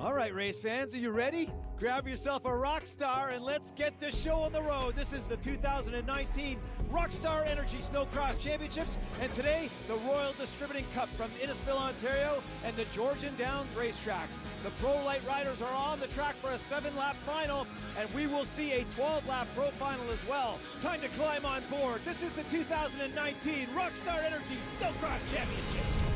All right, race fans, are you ready? Grab yourself a Rockstar and let's get this show on the road. This is the 2019 Rockstar Energy Snowcross Championships, and today, the Royal Distributing Cup from Innisfil, Ontario, and the Georgian Downs Racetrack. The Pro Light riders are on the track for a 7-lap final, and we will see a 12-lap Pro final as well. Time to climb on board. This is the 2019 Rockstar Energy Snowcross Championships.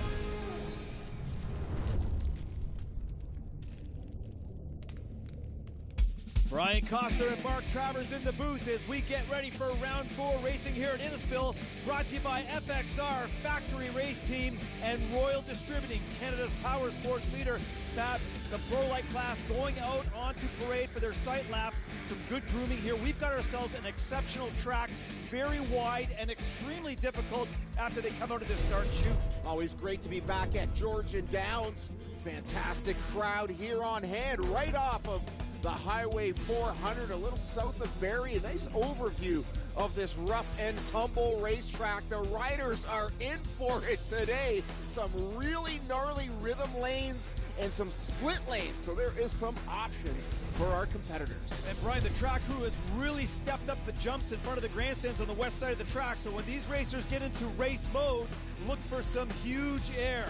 Brian Coster and Mark Travers in the booth as we get ready for round 4 racing here at Innisfil, brought to you by FXR, Factory Race Team, and Royal Distributing, Canada's power sports leader. Fabs, the Pro Light class going out onto parade for their sight lap. Some good grooming here. We've got ourselves an exceptional track, very wide and extremely difficult after they come out of this start and shoot. Always great to be back at Georgian Downs. Fantastic crowd here on hand, right off of the Highway 400, a little south of Barrie. A nice overview of this rough and tumble racetrack. The riders are in for it today. Some really gnarly rhythm lanes and some split lanes, so there is some options for our competitors. And Brian, the track crew has really stepped up the jumps in front of the grandstands on the west side of the track, so when these racers get into race mode, look for some huge air.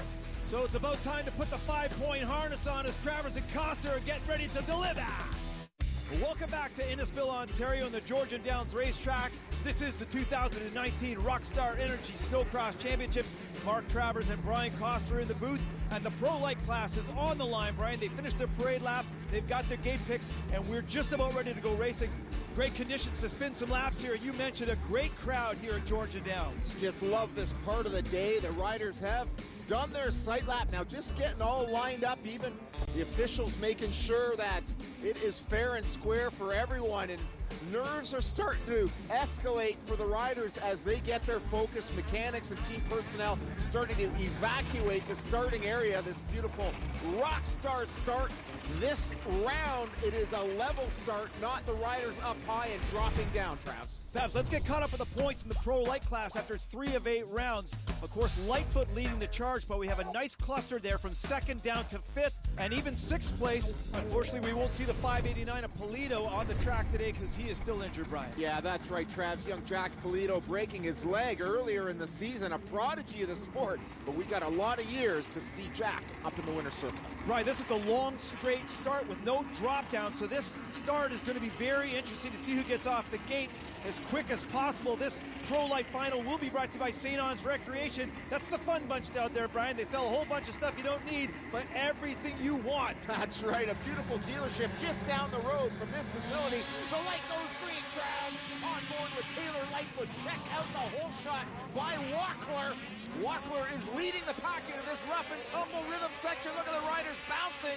So it's about time to put the 5-point harness on as Travers and Coster are getting ready to deliver. Well, welcome back to Innisfil, Ontario, and the Georgian Downs Racetrack. This is the 2019 Rockstar Energy Snowcross Championships. Mark Travers and Brian Coster in the booth, and the Pro Light class is on the line, Brian. They finished their parade lap, they've got their gate picks, and we're just about ready to go racing. Great conditions to spin some laps here. You mentioned a great crowd here at Georgian Downs. Just love this part of the day. The riders have done their sight lap. Now just getting all lined up, even the officials making sure that it is fair and square for everyone, and nerves are starting to escalate for the riders as they get their focus. Mechanics and team personnel starting to evacuate the starting area. This beautiful Rockstar start. This round, it is a level start, not the riders up high and dropping down, Travs. Fabs, let's get caught up with the points in the Pro Light class after 3 of 8 rounds. Of course, Lightfoot leading the charge, but we have a nice cluster there from 2nd down to 5th and even 6th place. Unfortunately, we won't see the 589 of Polito on the track today because he is still injured, Brian. Yeah, that's right, Travs. Young Jack Polito breaking his leg earlier in the season, a prodigy of the sport, but we got a lot of years to see Jack up in the winner's circle. Brian, this is a long, straight start with no drop down, so this start is going to be very interesting to see who gets off the gate as quick as possible. This Pro Light final will be brought to you by St. Anne's Recreation. That's the fun bunch out there, Brian. They sell a whole bunch of stuff you don't need, but everything you want. That's right, a beautiful dealership just down the road from this facility. The light goes green, Travs. On board with Taylor Lightfoot. Check out the whole shot by Wackler. Wackler is leading the pack into this rough and tumble rhythm section. Look at the riders bouncing,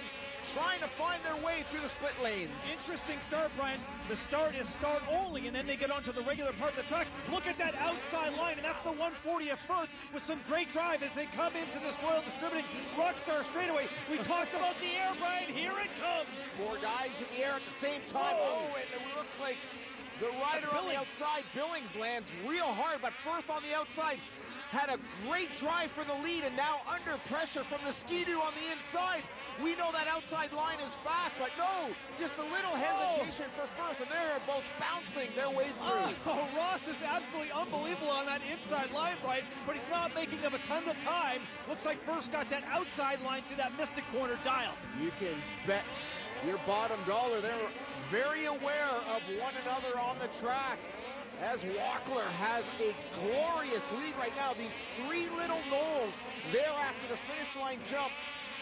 trying to find their way through the split lanes. Interesting start, Brian. The start is start only, and then they get onto the regular part of the track. Look at that outside line, and that's the 140th Firth with some great drive as they come into this Royal Distributing Rockstar straightaway. We talked about the air, Brian. Here it comes. 4 guys in the air at the same time. Whoa. Oh, and it looks like the rider on the outside, Billings, lands real hard, but Firth on the outside had a great drive for the lead, and now under pressure from the Ski-Doo on the inside. We know that outside line is fast, but no, just a little hesitation for Firth, and they're both bouncing their way through. Oh, Ross is absolutely unbelievable on that inside line, Brian, but he's not making them a ton of time. Looks like Firth's got that outside line through that mystic corner dialed. You can bet your bottom dollar they're very aware of one another on the track, as Wackler has a glorious lead right now. These 3 little knolls there after the finish line jump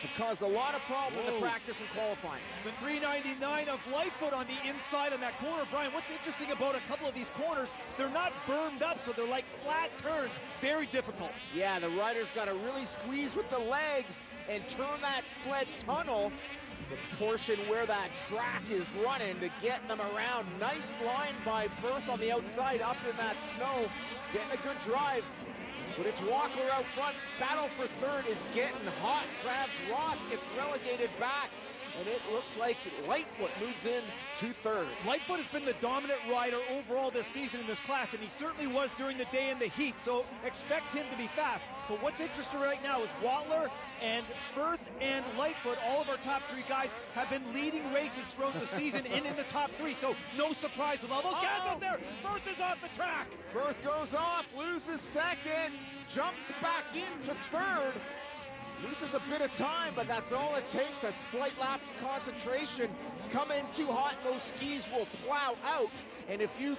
have caused a lot of problems in the practice and qualifying. The 399 of Lightfoot on the inside on that corner. Brian, what's interesting about a couple of these corners, they're not bermed up, so they're like flat turns. Very difficult. Yeah, the rider's got to really squeeze with the legs and turn that sled tunnel, the portion where that track is running, to get them around. Nice line by Firth on the outside, up in that snow, getting a good drive. But it's Walkler out front. Battle for third is getting hot. Travis Ross gets relegated back. And it looks like Lightfoot moves in to third. Lightfoot has been the dominant rider overall this season in this class, and he certainly was during the day in the heat, so expect him to be fast. But what's interesting right now is Watler and Firth and Lightfoot, all of our top three guys, have been leading races throughout the season and in the top three, so no surprise with all those guys out there. Firth is off the track. Firth goes off, loses second, jumps back into third. Loses a bit of time, but that's all it takes. A slight lapse of concentration. Come in too hot, those skis will plow out. And if you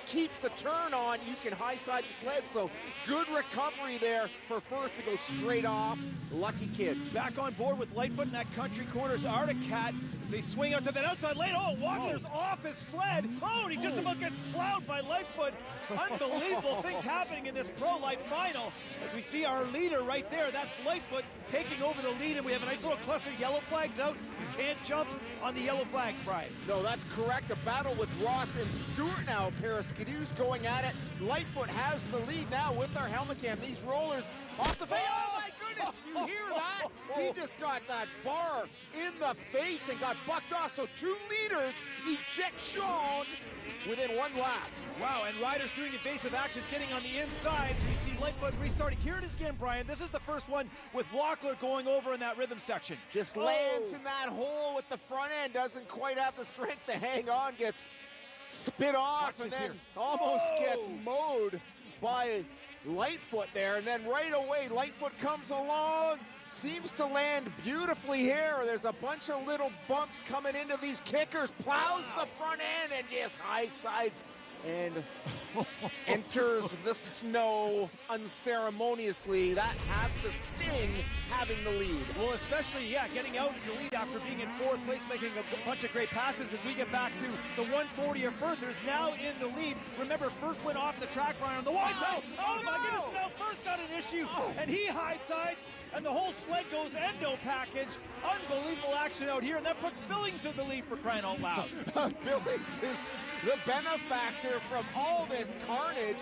keep the turn on, you can high side the sled. So good recovery there for Firth to go straight off. Lucky kid. Back on board with Lightfoot in that country corners Arctic Cat as they swing out to that outside lane. Oh, Walker's off his sled. Oh, and he just about gets plowed by Lightfoot. Unbelievable things happening in this Pro Light final. As we see our leader right there, that's Lightfoot taking over the lead, and we have a nice little cluster of yellow flags out. You can't jump on the yellow flags, Brian. No, that's correct. A battle with Ross and Stewart now. A pair of skidoos going at it. Lightfoot has the lead now with our helmet cam. These rollers off the face. Oh my goodness, you hear that? He just got that bar in the face and got bucked off. So 2 leaders ejection within 1 lap. Wow, and riders doing evasive actions, getting on the inside. We see Lightfoot restarting. Here it is again, Brian. This is the first one with Walkler going over in that rhythm section. Just lands in that hole with the front end. Doesn't quite have the strength to hang on. Gets spit off and then almost gets mowed by Lightfoot there. And then right away, Lightfoot comes along. Seems to land beautifully here. There's a bunch of little bumps coming into these kickers. Plows the front end and just high sides and enters the snow unceremoniously. That has to sting having the lead. Well, especially, getting out in the lead after being in 4th place, making a bunch of great passes as we get back to the 140 of Firth. There's now in the lead. Remember, Firth went off the track, Brian, on the wide side. Oh, my goodness, now Firth got an issue, and he high sides, and the whole sled goes endo package. Unbelievable action out here, and that puts Billings in the lead for crying out loud. Billings is the benefactor from all this carnage.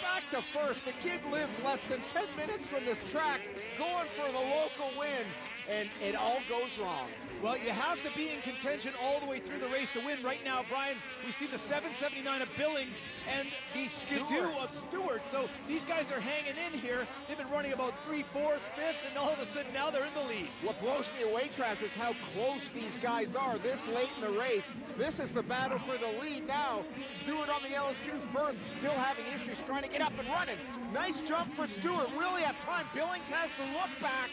Back to Firth. The kid lives less than 10 minutes from this track, going for the local win, and it all goes wrong. Well, you have to be in contention all the way through the race to win. Right now, Brian, we see the 779 of Billings and the Skidoo of Stewart. So these guys are hanging in here. They've been running about 3, 4th, 5th, and all of a sudden now they're in the lead. What blows me away, Travis, is how close these guys are this late in the race. This is the battle for the lead now. Stewart on the yellow Skidoo. Firth still having issues trying to get up and running. Nice jump for Stewart. Will he have time? Billings has the look back.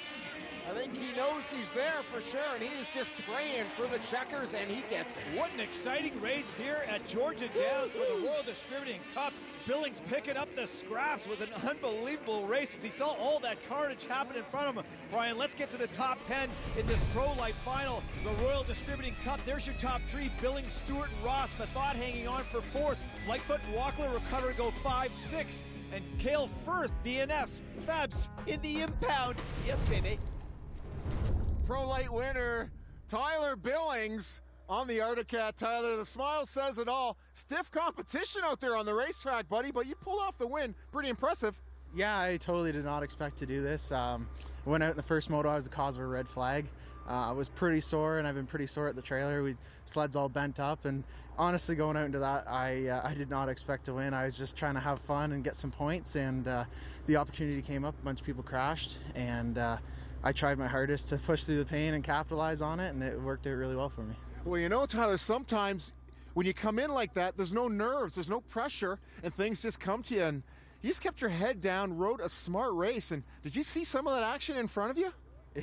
I think he knows he's there for sure, and he is just praying for the checkers, and he gets it. What an exciting race here at Georgia Downs for the Royal Distributing Cup. Billings picking up the scraps with an unbelievable race as he saw all that carnage happen in front of him. Brian, let's get to the top 10 in this Pro Light final. The Royal Distributing Cup, there's your top 3. Billings, Stewart, and Ross. Method hanging on for 4th. Lightfoot and Walkler recover to go 5, 6. And Cale Firth, DNFs. Fabs in the impound. Yes, baby. Pro Light winner, Tyler Billings on the Arctic Cat. Tyler, the smile says it all. Stiff competition out there on the racetrack, buddy, but you pulled off the win. Pretty impressive. Yeah, I totally did not expect to do this. Went out in the first moto, I was the cause of a red flag. I was pretty sore, and I've been pretty sore at the trailer. Sleds all bent up, and honestly, going out into that, I did not expect to win. I was just trying to have fun and get some points, and the opportunity came up. A bunch of people crashed, and I tried my hardest to push through the pain and capitalize on it, and it worked out really well for me. Well, you know, Tyler, sometimes when you come in like that, there's no nerves, there's no pressure, and things just come to you, and you just kept your head down, rode a smart race, and did you see some of that action in front of you?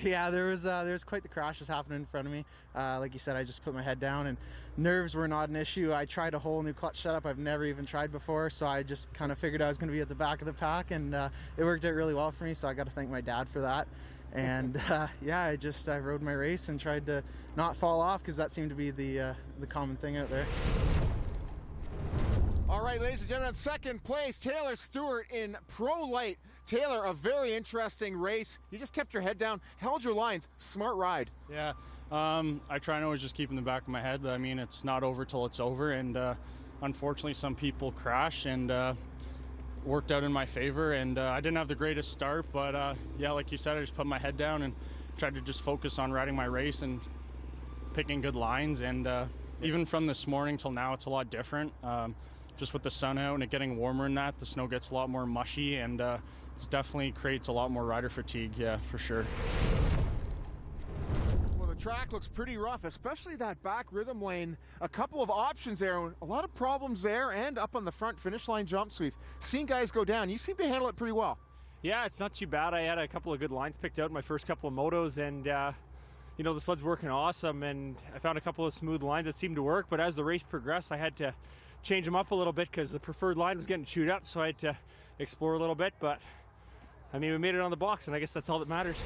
Yeah, there was quite the crashes happening in front of me. Like you said, I just put my head down, and nerves were not an issue. I tried a whole new clutch setup I've never even tried before, so I just kind of figured I was going to be at the back of the pack, and it worked out really well for me, so I got to thank my dad for that. And I rode my race and tried to not fall off, because that seemed to be the common thing out there. All right, ladies and gentlemen, second place, Taylor Stewart in Pro Light. Taylor, a very interesting race. You just kept your head down, held your lines, smart ride. Yeah, I try and always just keep in the back of my head. I mean, it's not over till it's over, and unfortunately some people crash, and worked out in my favor, and I didn't have the greatest start, but yeah, like you said, I just put my head down and tried to just focus on riding my race and picking good lines. And even from this morning till now, it's a lot different. Just with the sun out and it getting warmer and that, the snow gets a lot more mushy, and it definitely creates a lot more rider fatigue, yeah, for sure. Well, the track looks pretty rough, especially that back rhythm lane. A couple of options there, a lot of problems there, and up on the front finish line jumps. We've seen guys go down. You seem to handle it pretty well. Yeah, it's not too bad. I had a couple of good lines picked out in my first couple of motos, and you know, the sled's working awesome, and I found a couple of smooth lines that seemed to work, but as the race progressed, I had to change them up a little bit because the preferred line was getting chewed up, so I had to explore a little bit. But I mean, we made it on the box, and I guess that's all that matters.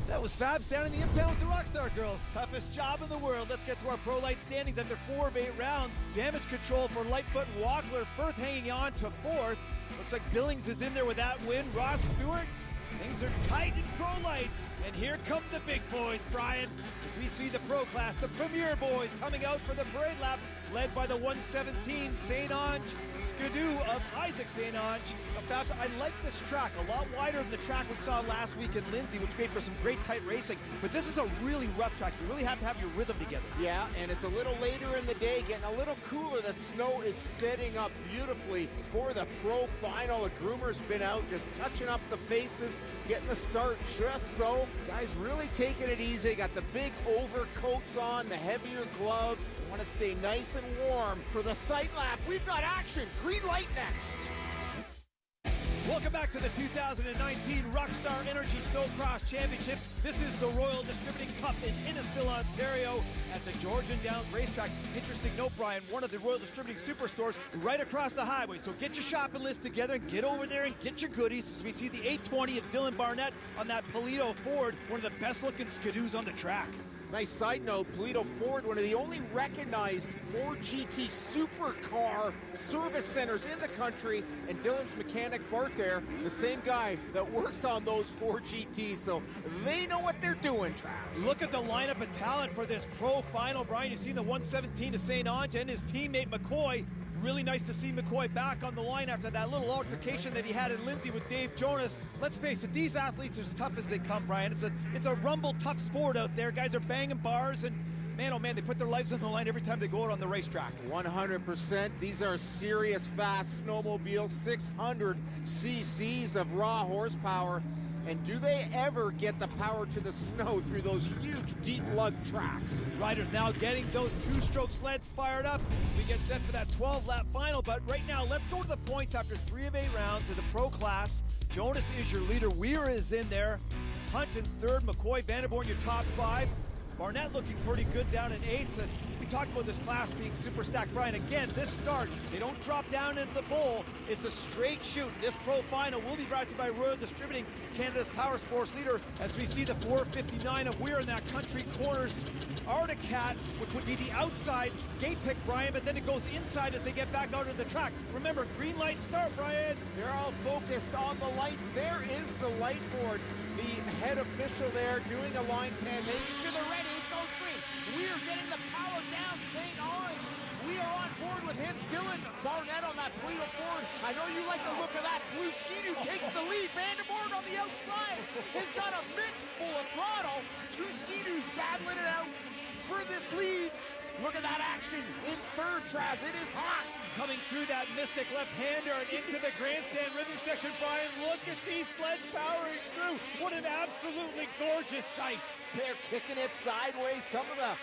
That was Fabs down in the impound with the Rockstar girls. Toughest job in the world. Let's get to our Pro Light standings after 4 of 8 rounds. Damage control for Lightfoot and Walkler. Firth hanging on to 4th. Looks like Billings is in there with that win. Ross Stewart, things are tight in Pro Light. And here come the big boys, Brian. As we see the Pro Class, the Premier boys coming out for the parade lap, led by the 117 St. Ange Skidoo of Isaac St. Ange. Fabs, I like this track, a lot wider than the track we saw last week in Lindsay, which made for some great tight racing. But this is a really rough track. You really have to have your rhythm together. Yeah, and it's a little later in the day, getting a little cooler. The snow is setting up beautifully for the Pro Final. The groomer's been out, just touching up the faces, getting the start just so. Guys really taking it easy. Got the big overcoats on, the heavier gloves. Want to stay nice and warm for the sight lap. We've got action. Green light next. Welcome back to the 2019 Rockstar Energy Snowcross Championships. This is the Royal Distributing Cup in Innisfil, Ontario at the Georgian Downs Racetrack. Interesting note, Brian, one of the Royal Distributing Superstores right across the highway. So get your shopping list together and get over there and get your goodies. As we see the 820 of Dylan Barnett on that Polito Ford, one of the best looking Skidoos on the track. Nice side note, Polito Ford, one of the only recognized Ford GT supercar service centers in the country, and Dylan's mechanic Bart there, the same guy that works on those Ford GTs, so they know what they're doing, Travis. Look at the lineup of talent for this Pro Final, Brian. You see the 117 to St. Ange and his teammate McCoy. Really nice to see McCoy back on the line after that little altercation that he had in Lindsay with Dave Jonas. Let's face it, these athletes are as tough as they come, Brian. It's a rumble tough sport out there. Guys are banging bars, and man, oh man, they put their lives on the line every time they go out on the racetrack. 100%. These are serious fast snowmobiles, 600 cc's of raw horsepower. And do they ever get the power to the snow through those huge deep lug tracks? Riders now getting those two-stroke sleds fired up. We get set for that 12-lap final, but right now let's go to the points after 3 of 8 rounds of the Pro Class. Jonas is your leader. Weir is in there. Hunt in 3rd. McCoy, Vanderborn your top 5. Barnett looking pretty good down in 8th. And we talked about this class being super stacked. Brian, again, this start, they don't drop down into the bowl. It's a straight shoot. This Pro Final will be brought to you by Royal Distributing, Canada's power sports leader, as we see the 459 of Weir in that country corners. Arctic Cat, which would be the outside gate pick, Brian, but then it goes inside as they get back out of the track. Remember, green light start, Brian. They're all focused on the lights. There is the light board. The head official there doing a line pan, making sure they're ready. It goes green. We're getting the power down. St. Ange, we are on board with him. Dylan Barnett on that Polito Ford. I know you like the look of that. Blue Ski-Doo takes the lead. Vanderborn on the outside has got a mitt full of throttle. 2 Ski-Doos battling it out for this lead. Look at that action in 3rd, Trav. It is hot. Coming through that mystic left-hander and into the grandstand rhythm section, Brian. Look at these sleds powering through. What an absolutely gorgeous sight. They're kicking it sideways. Some of the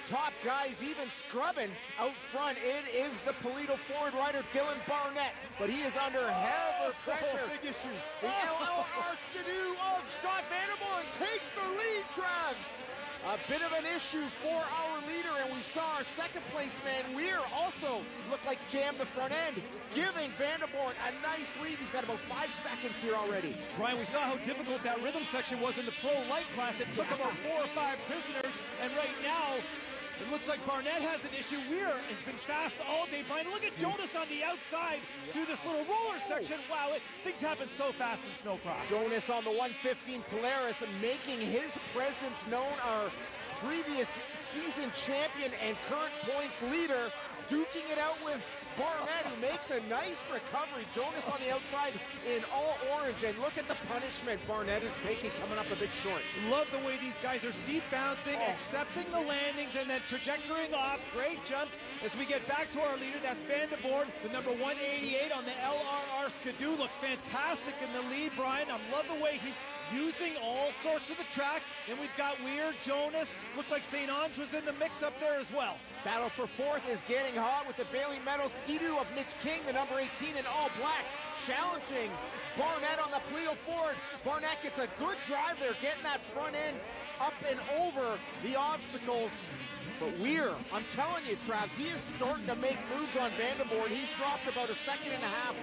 top guys even scrubbing out front. It is the Polito Ford rider, Dylan Barnett, but he is under heavy pressure. Big issue. The LLR Skidoo of Scott Vanderborn takes the lead, Travs. A bit of an issue for our leader, and we saw our second place man, Weir, also look like jammed the front end, giving Vanderborn a nice lead. He's got about 5 seconds here already. Brian, we saw how difficult that rhythm section was in the Pro Light class. It took about 4 or 5 prisoners, and right now, it looks like Barnett has an issue. Weir has been fast all day. Brian, look at Jonas on the outside through this little roller section. Wow, things happen so fast in snowcross. Jonas on the 115 Polaris making his presence known. Our previous previous season champion and current points leader, duking it out with Barnett, who makes a nice recovery. Jonas on the outside in all orange, and look at the punishment Barnett is taking, coming up a bit short. Love the way these guys are seat bouncing, accepting the landings, and then trajectorying off. Great jumps as we get back to our leader. That's Van de Boord, the number 188 on the LRR Skidoo. Looks fantastic in the lead, Brian. I love the way he's using all sorts of the track. Then we've got Weir, Jonas. Looked like St. Andre's in the mix up there as well. Battle for fourth is getting hot with the Bailey Metal Skidoo of Mitch King, the number 18 in all black, challenging Barnett on the Pleo Ford. Barnett gets a good drive there, getting that front end up and over the obstacles. But Weir, I'm telling you, Travis, he is starting to make moves on Van de Boord. He's dropped about a second and a half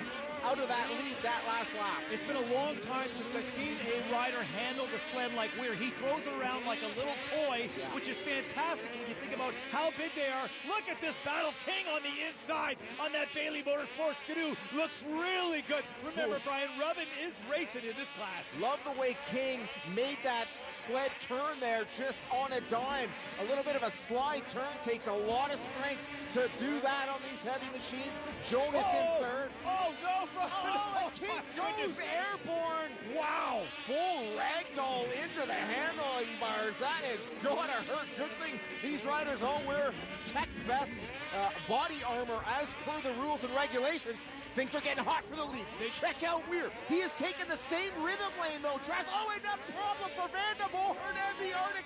out of that lead that last lap. It's been a long time since I've seen a rider handle the sled like Weir. He throws it around like a little toy, which is fantastic when you think about how big they are. Look at this Battle King on the inside on that Bailey Motorsports Skidoo. Looks really good. Remember, Brian, Rubbin is racing in this class. Love the way King made that sled turn there just on a dime. A little bit of a slide turn, takes a lot of strength to do that on these heavy machines. Jonas in third. Oh, no, Brian. Oh, King goes airborne. Wow. Full ragdoll into the handling bars. That is gonna hurt. Good thing these riders all wear tech vests, body armor as per the rules and regulations. Things are getting hot for the lead. Check out Weir. He has taken the same rhythm lane though. Oh, and that problem for Van de Boord and the Arctic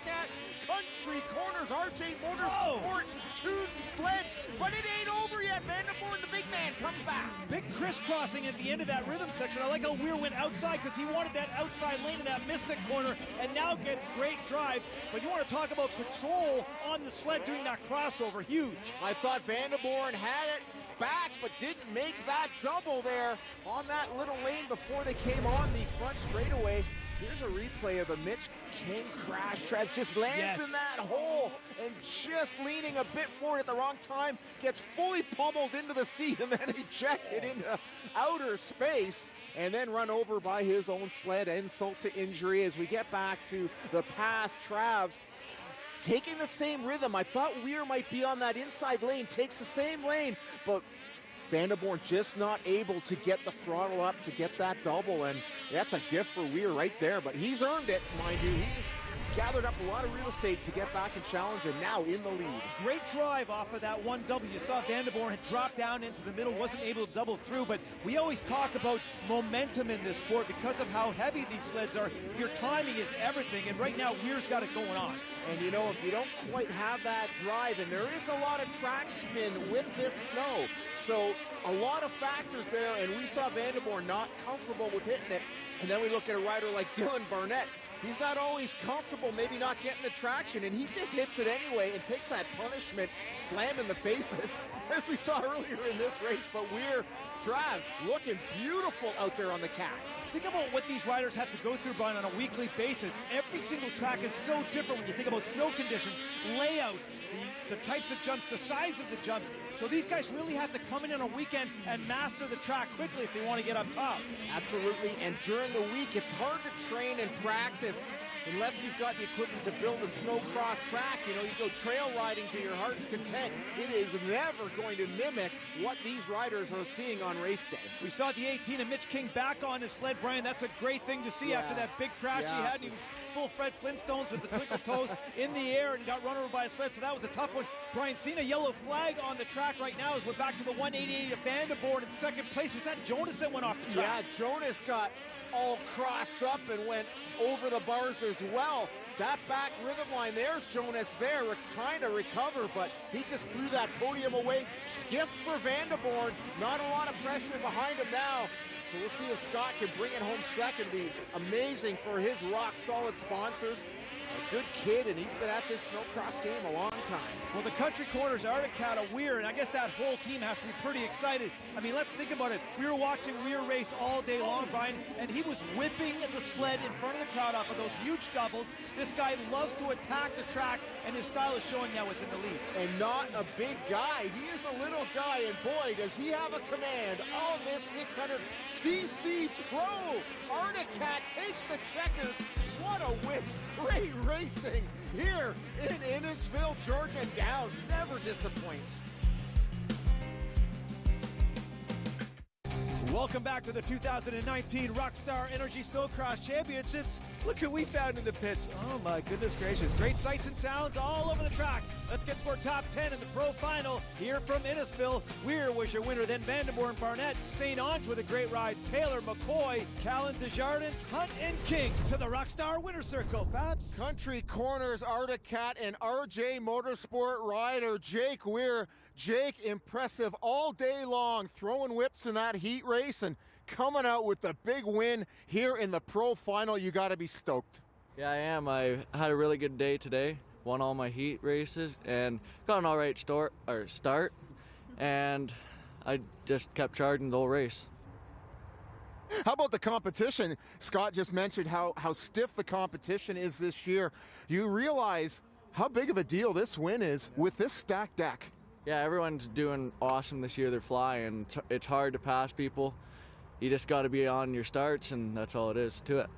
Country Corners. RJ Motorsport tuned sled, but it ain't over yet. Van de Boord, the big man, comes back. Big crisscrossing at the end of that rhythm section. I like how Weir went outside because he wanted that outside lane in that Mystic corner and now gets great drive. But you want to talk about control on the sled doing that crossover. Huge. I thought Van de Boord had it back, but didn't make that double there on that little lane before they came on the front straightaway. Here's a replay of a Mitch King crash. Travis just lands in that hole and just leaning a bit forward at the wrong time, gets fully pummeled into the seat and then ejected into outer space and then run over by his own sled. Insult to injury as we get back to the pass. Travs taking the same rhythm. I thought Weir might be on that inside lane, takes the same lane, but Van de Boord just not able to get the throttle up to get that double, and that's a gift for Weir right there, but he's earned it, mind you. He's gathered up a lot of real estate to get back and challenge, and now in the lead. Great drive off of that one double. You saw Van de Boord had dropped down into the middle, wasn't able to double through, but we always talk about momentum in this sport because of how heavy these sleds are. Your timing is everything, and right now Weir's got it going on. And you know, if you don't quite have that drive, and there is a lot of track spin with this snow, so a lot of factors there, and we saw Van de Boord not comfortable with hitting it. And then we look at a rider like Dylan Barnett. He's not always comfortable, maybe not getting the traction, and he just hits it anyway and takes that punishment slam in the faces, as we saw earlier in this race. But Weir, Trav, looking beautiful out there on the cat. Think about what these riders have to go through, Brian, on a weekly basis. Every single track is so different when you think about snow conditions, layout, the types of jumps, the size of the jumps. So these guys really have to come in on a weekend and master the track quickly if they want to get up top. Absolutely, and during the week, it's hard to train and practice unless you've got the equipment to build a snowcross track. You know, you go trail riding to your heart's content. It is never going to mimic what these riders are seeing on race day. We saw the 18 and Mitch King back on his sled, Brian. That's a great thing to see after that big crash he had. He was full Fred Flintstones with the twinkle toes in the air and got run over by a sled, so that was a tough one. Brian, seen a yellow flag on the track right now as we're back to the 188 of Van de Boord in second place. Was that Jonas that went off the track? Yeah, Jonas got all crossed up and went over the bars as well. That back rhythm line, there's Jonas there trying to recover, but he just threw that podium away. Gift for Van de Boord, not a lot of pressure behind him now. So we'll see if Scott can bring it home second. Be amazing for his rock-solid sponsors. A good kid, and he's been at this snowcross game a long time. Well, the Country Corners, Arctic Weir, and I guess that whole team has to be pretty excited. I mean, let's think about it. We were watching Weir race all day long, Brian, and he was whipping the sled in front of the crowd off of those huge doubles. This guy loves to attack the track, and his style is showing now within the lead. And not a big guy. He is a little guy, and boy, does he have a command on this 600cc Pro. Arctic takes the checkers. What a win. Great racing here in Innisfil. Innisfil, Georgia and Downs never disappoints. Welcome back to the 2019 Rockstar Energy Snowcross Championships. Look who we found in the pits. Oh my goodness gracious. Great sights and sounds all over the track. Let's get to our top 10 in the pro final. Here from Innisfil, Weir was your winner, then Vandenborn, Barnett, St. Ange with a great ride, Taylor, McCoy, Callan, Desjardins, Hunt, and King to the Rockstar winner circle. Fabs? Country Corners, Arctic Cat, and RJ Motorsport rider Jake Weir. Jake, impressive all day long, throwing whips in that heat race and coming out with the big win here in the pro final. You got to be stoked. Yeah, I am. I had a really good day today. Won all my heat races and got an all right start, and I just kept charging the whole race. How about the competition? Scott just mentioned how stiff the competition is this year. You realize how big of a deal this win is with this stacked deck. Yeah, everyone's doing awesome this year. They're flying. It's hard to pass people. You just got to be on your starts, and that's all it is to it.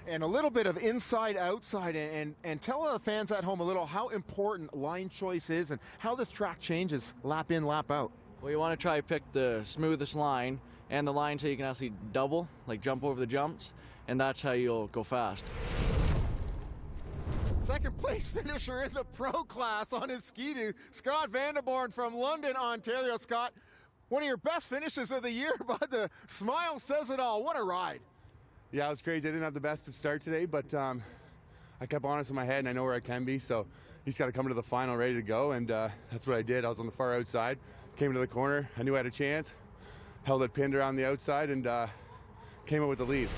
And a little bit of inside outside, and tell the fans at home a little how important line choice is and how this track changes lap in, lap out. Well, you want to try to pick the smoothest line and the line so you can actually double, like jump over the jumps, and that's how you'll go fast. Second place finisher in the pro class on his Ski-Doo, Scott Vandenborn from London, Ontario. Scott, one of your best finishes of the year, but the smile says it all. What a ride. Yeah, it was crazy. I didn't have the best of start today, but I kept honest in my head, and I know where I can be, so you just got to come to the final ready to go, and that's what I did. I was on the far outside, came to the corner. I knew I had a chance, held it pinned around the outside, and came out with the lead.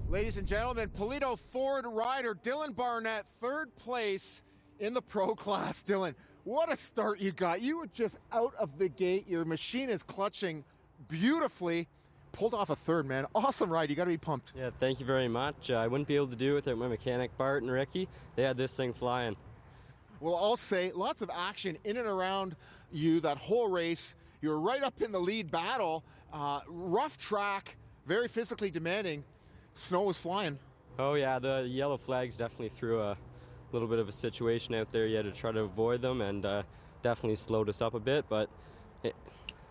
Ladies and gentlemen, Polito Ford rider Dylan Barnett, third place in the pro class. Dylan, what a start you got. You were just out of the gate. Your machine is clutching beautifully. Pulled off a third, man. Awesome ride. You got to be pumped. Yeah, thank you very much. I wouldn't be able to do it without my mechanic, Bart and Ricky. They had this thing flying. Well, I'll say lots of action in and around you that whole race. You were right up in the lead battle. Rough track, very physically demanding. Snow was flying. Oh, yeah, the yellow flags definitely threw a little bit of a situation out there. You had to try to avoid them, and definitely slowed us up a bit, but it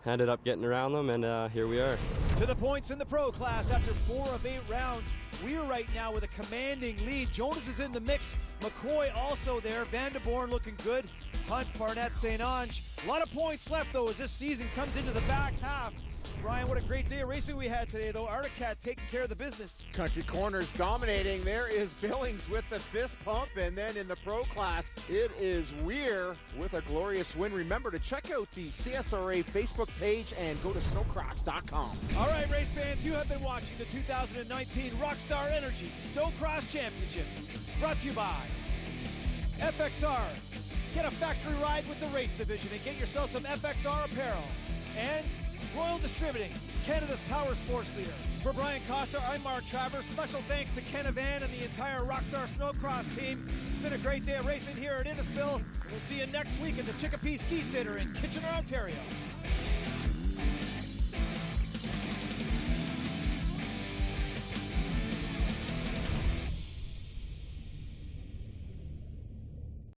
ended up getting around them, and here we are. To the points in the pro class after 4 of 8 rounds. We're right now with a commanding lead. Jonas is in the mix. McCoy also there. Vandenborn looking good. Hunt, Barnett, St. Ange. A lot of points left, though, as this season comes into the back half. Brian, what a great day of racing we had today, though. Arctic Cat taking care of the business. Country Corners dominating. There is Billings with the fist pump, and then in the pro class, it is Weir with a glorious win. Remember to check out the CSRA Facebook page and go to snowcross.com. All right, race fans, you have been watching the 2019 Rockstar Energy Snowcross Championships, brought to you by FXR. Get a factory ride with the race division and get yourself some FXR apparel. And Royal Distributing, Canada's power sports leader. For Brian Costa, I'm Mark Travers. Special thanks to Ken Evan and the entire Rockstar Snowcross team. It's been a great day of racing here at Innisfil. We'll see you next week at the Chicopee Ski Center in Kitchener, Ontario.